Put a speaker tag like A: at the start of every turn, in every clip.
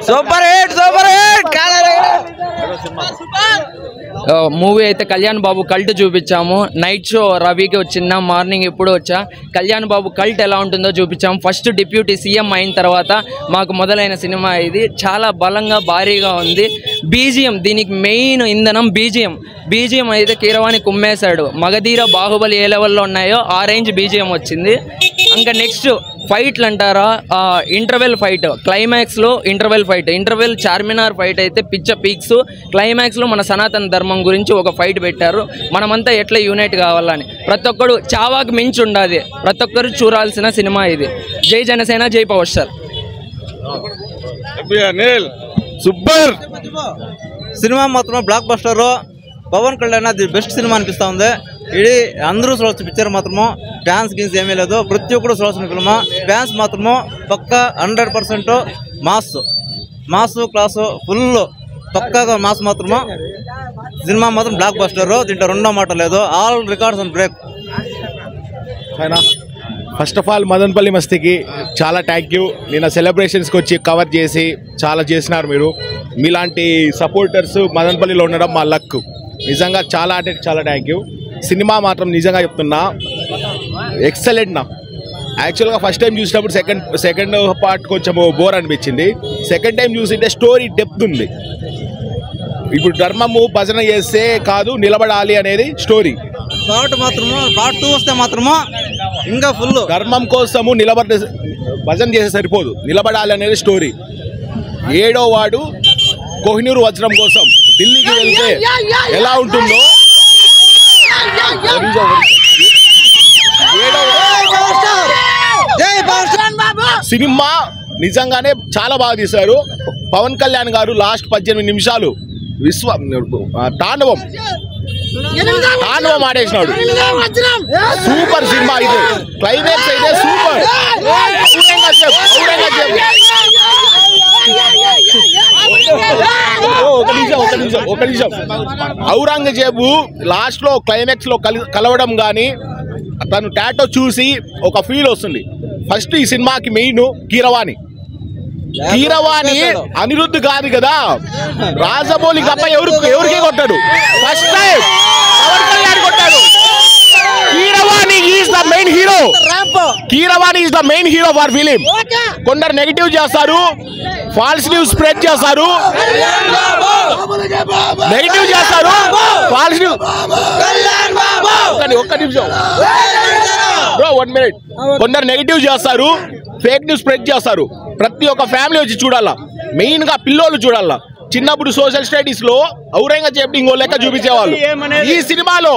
A: Super hit movie అయితే Kalyan Babu cult చూపించాము. Night show రవికి వచ్చిన మార్నింగ్ ఎప్పుడు వచ్చా కళ్యాణ్ బాబు కల్ట్ ఎలా ఉంటుందో చూపించాము. ఫస్ట్ డిప్యూటీ సీఎం అయిన తర్వాత మాకు మొదలైన సినిమా ఇది. చాలా బలంగా భారీగా ఉంది. బీజిఎం దీనికి మెయిన్ ఇంధనం బీజిఎం అయితే కీరవాణి కుమ్మేశాడు. మగధీర బాహుబలి ఏ లెవెల్లో ఉన్నాయో ఆ రేంజ్ బీజిఎం వచ్చింది. ఇంకా నెక్స్ట్ ఫైట్లు అంటారా, ఇంటర్వెల్ ఫైట్ క్లైమాక్స్లో ఇంటర్వెల్ చార్మినార్ ఫైట్ అయితే పిచ్చ పీక్స్. క్లైమాక్స్లో మన సనాతన ధర్మం గురించి ఒక ఫైట్ పెట్టారు. మనమంతా ఎట్లా యూనైట్ కావాలని ప్రతి ఒక్కరు చావాకు మించి ఉండాలి. ప్రతి ఒక్కరు చూడాల్సిన సినిమా ఇది. జై జనసేన, జై పవర్ స్టార్.
B: సూపర్ సినిమా మాత్రం బ్లాక్ బస్టర్. పవన్ కళ్యాణ్ అది బెస్ట్ సినిమా అనిపిస్తూ ఉంది. ఇది అందరూ చూడవచ్చు. పిక్చర్ మాత్రము డ్యాన్స్ గిన్స్ ఏమీ లేదు. ప్రతి ఒక్కరు చూడాల్సిన ఫిల్మ్. డ్యాన్స్ మాత్రము పక్కా 100% మాస్ క్లాసు ఫుల్ పక్కాగా మాస్ మాత్రము. సినిమా మాత్రం బ్లాక్ బస్టర్. దీంట్లో రెండో మాట లేదు. All records and break.
C: First of all Madanapalle మస్తీకి చాలా థ్యాంక్ యూ. నిన్న సెలబ్రేషన్స్కి వచ్చి కవర్ చేసి చాలా చేసినారు మీరు. మీలాంటి సపోర్టర్స్ మదనపల్లిలో ఉండడం మా లక్. నిజంగా చాలా అంటే చాలా థ్యాంక్ యూ. సినిమా మాత్రం నిజంగా చెప్తున్నా ఎక్సలెంట్. నా యాక్చువల్గా ఫస్ట్ టైం చూసినప్పుడు సెకండ్ పార్ట్ కొంచెం బోర్ అనిపించింది. సెకండ్ టైం చూసింటే స్టోరీ డెప్త్ ఉంది. ఇప్పుడు ధర్మము భజన చేస్తే కాదు నిలబడాలి అనేది స్టోరీ.
B: పార్ట్ 2 వస్తే మాత్రము ఇంకా ఫుల్
C: ధర్మం కోసము భజన చేస్తే సరిపోదు, నిలబడాలి అనేది స్టోరీ. 7వ వాడు కోహినూరు వజ్రం కోసం ఢిల్లీకి వెళ్తే ఎలా ఉంటుందో సినిమా నిజంగానే చాలా బాగా తీశారు. పవన్ కళ్యాణ్ గారు లాస్ట్ 18 నిమిషాలు తాండవం ఆడేసినాడు. సూపర్ సినిమా ఇది. క్లైమాక్స్ అయితే సూపర్. ఒక నిమిషం ఔరంగజేబు లాస్ట్ లో క్లైమాక్స్ లో కలవడం గానీ తను టాటో చూసి ఒక ఫీల్ వస్తుంది. ఫస్ట్ ఈ సినిమాకి మెయిన్ కీరవాణి అనిరుద్ధ్ కాదు కదా, రాజమౌళి గప్ప ఎవరికి కొట్టాడు. ఫస్ట్ టైం పవన్ కళ్యాణ్ కొట్టాడు. Keeravani is the main hero for film. కొందరు నెగిటివ్ చేస్తారు, ఫాల్స్ న్యూస్ స్ప్రెడ్ చేస్తారు, ఫాల్స్ న్యూస్. ఒక్క నిమిషం బ్రో, 1 minute. కొందరు నెగిటివ్ చేస్తారు, ఫేక్ న్యూస్ స్ప్రెడ్ చేస్తారు. ప్రతి ఒక్క ఫ్యామిలీ వచ్చి చూడాలా. మెయిన్ గా పిల్లోళ్ళు చూడాలా. చిన్నప్పుడు సోషల్ స్టడీస్ లో ఔరంగజేబ్ ఇంకో లెక్క చూపించేవాళ్ళు. ఈ సినిమాలో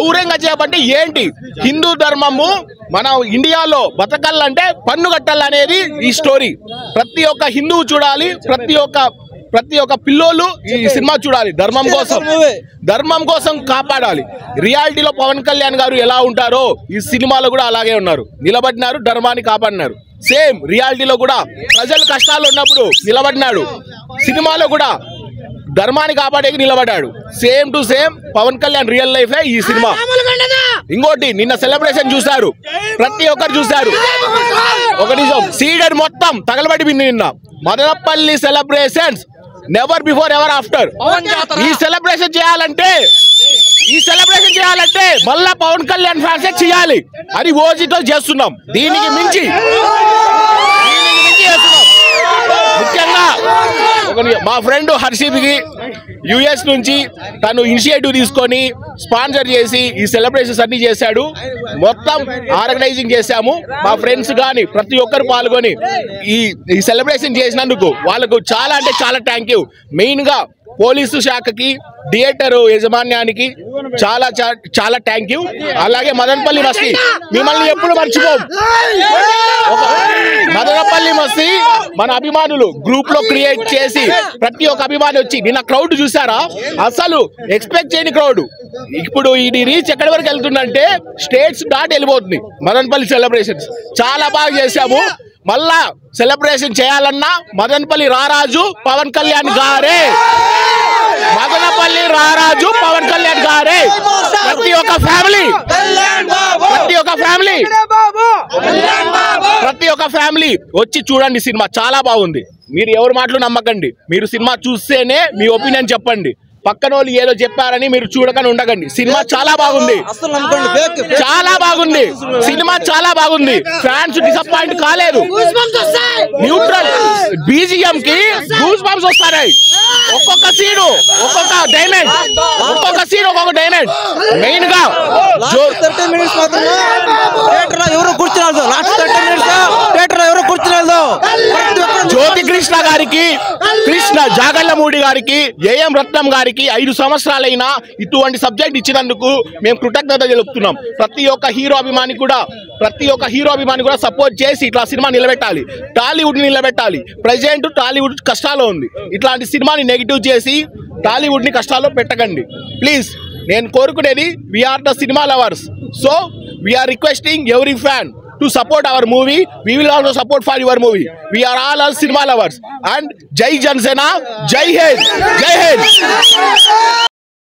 C: ఔరంగజేబ్ అంటే ఏంటి, హిందూ ధర్మము మన ఇండియాలో బతకాలంటే పన్ను కట్టాలనేది ఈ స్టోరీ. ప్రతి ఒక్క హిందువు చూడాలి, ప్రతి ఒక్క పిల్లోళ్ళు ఈ సినిమా చూడాలి. ధర్మం కోసం కాపాడాలి. రియాలిటీలో పవన్ కళ్యాణ్ గారు ఎలా ఉంటారో ఈ సినిమాలో కూడా అలాగే ఉన్నారు. నిలబడినారు, ధర్మాన్ని కాపాడినారు. సేమ్ రియాలిటీలో కూడా ప్రజలు కష్టాలు ఉన్నప్పుడు నిలబడినాడు. సినిమాలో కూడా ధర్మాన్ని కాపాడేకి నిలబడ్డాడు. Same to same Pavan Kalyan real life ఈ సినిమా. ఇంకోటి నిన్న సెలబ్రేషన్ చూశారు, ప్రతి ఒక్కరు చూశారు. ఒక నిమిషం, సీడెడ్ మొత్తం తగలబడిపోయింది నిన్న. Madanapalle celebrations never before ever after. ఈ సెలబ్రేషన్ చేయాలంటే మళ్ళా పవన్ కళ్యాణ్ ఫ్యాన్స్ చేయాలి అని ఓజీతో చేస్తున్నాం. దీనికి మించి చేస్తున్నాం. ముఖ్యంగా మా ఫ్రెండ్ హర్షిత్కి యుఎస్ నుంచి తను ఇనిషియేటివ్ తీసుకొని స్పాన్సర్ చేసి ఈ సెలబ్రేషన్స్ అన్ని చేశాడు. మొత్తం ఆర్గనైజింగ్ చేశాము. మా ఫ్రెండ్స్ కానీ ప్రతి ఒక్కరు పాల్గొని ఈ సెలబ్రేషన్ చేసినందుకు వాళ్ళకు చాలా అంటే చాలా థ్యాంక్ యూ. మెయిన్ గా పోలీసు శాఖకి, థియేటర్ యాజమాన్యానికి చాలా చాలా థ్యాంక్ యూ. అలాగే మదనపల్లి మస్తీ మిమ్మల్ని ఎప్పుడు మర్చిపోం. మదనపల్లి మస్తీ మన అభిమానులు గ్రూప్ లో క్రియేట్ చేసి ప్రతి ఒక్క అభిమాని వచ్చి నిన్న క్రౌడ్ చూసారా, అసలు ఎక్స్పెక్ట్ చేయని క్రౌడ్. ఇప్పుడు ఇది రీచ్ ఎక్కడి వరకు వెళ్తుందంటే స్టేట్స్ దాటి వెళ్ళిపోతుంది. మదనపల్లి సెలబ్రేషన్స్ చాలా బాగా చేశాము. మళ్ళా సెలబ్రేషన్ చేయాలన్నా మదనపల్లి రారాజు పవన్ కళ్యాణ్ గారే. మదనపల్లి రారాజు పవన్ కళ్యాణ్ గారే. ప్రతి ఒక్క ఫ్యామిలీ ప్రతి ఒక్క ఫ్యామిలీ వచ్చి చూడండి, సినిమా చాలా బాగుంది. మీరు ఎవరి మాటలు నమ్మకండి, మీరు సినిమా చూస్తేనే మీ ఒపీనియన్ చెప్పండి. పక్కన వాళ్ళు ఏదో చెప్పారని మీరు చూడకని ఉండకండి. సినిమా చాలా బాగుంది, చాలా బాగుంది, సినిమా చాలా బాగుంది. ఫ్యాన్స్ డిసప్పాయింట్ కాలేదు. న్యూట్రల్ బీజిఎం కి గూస్ బంప్స్ వస్తాయి. ఒక్కొక్క సీను ఒక్కొక్క డైమండ్, ఒక్కొక్క సీన్ ఒక్కొక్క డైమండ్. మెయిన్ గా
B: 30 minutes మాత్రమే థియేటర్ లో ఎవరు కూర్చున్నారు. లాస్ట్ 30 minutes థియేటర్ లో ఎవరు కూర్చున్నారు.
C: జ్యోతి కృష్ణ గారికి, కృష్ణ జాగళ్ళమూడి గారికి, ఏఎం రత్నం గారికి 5 సంవత్సరాలైనా ఇటువంటి సబ్జెక్ట్ ఇచ్చినందుకు మేము కృతజ్ఞత తెలుపుతున్నాం. ప్రతి ఒక్క హీరో అభిమాని కూడా సపోర్ట్ చేసి ఇట్లా సినిమా నిలబెట్టాలి, టాలీవుడ్ ని నిలబెట్టాలి. ప్రజెంట్ టాలీవుడ్ కష్టాల్లో ఉంది. ఇట్లాంటి సినిమాని నెగిటివ్ చేసి టాలీవుడ్ ని కష్టాల్లో పెట్టకండి ప్లీజ్. నేను కోరుకునేది we are the cinema lovers. So we are requesting every fan to support our movie. We will also support for your movie. We are all cinema lovers. And Jai Jansena, Jai Hind, Jai Hind.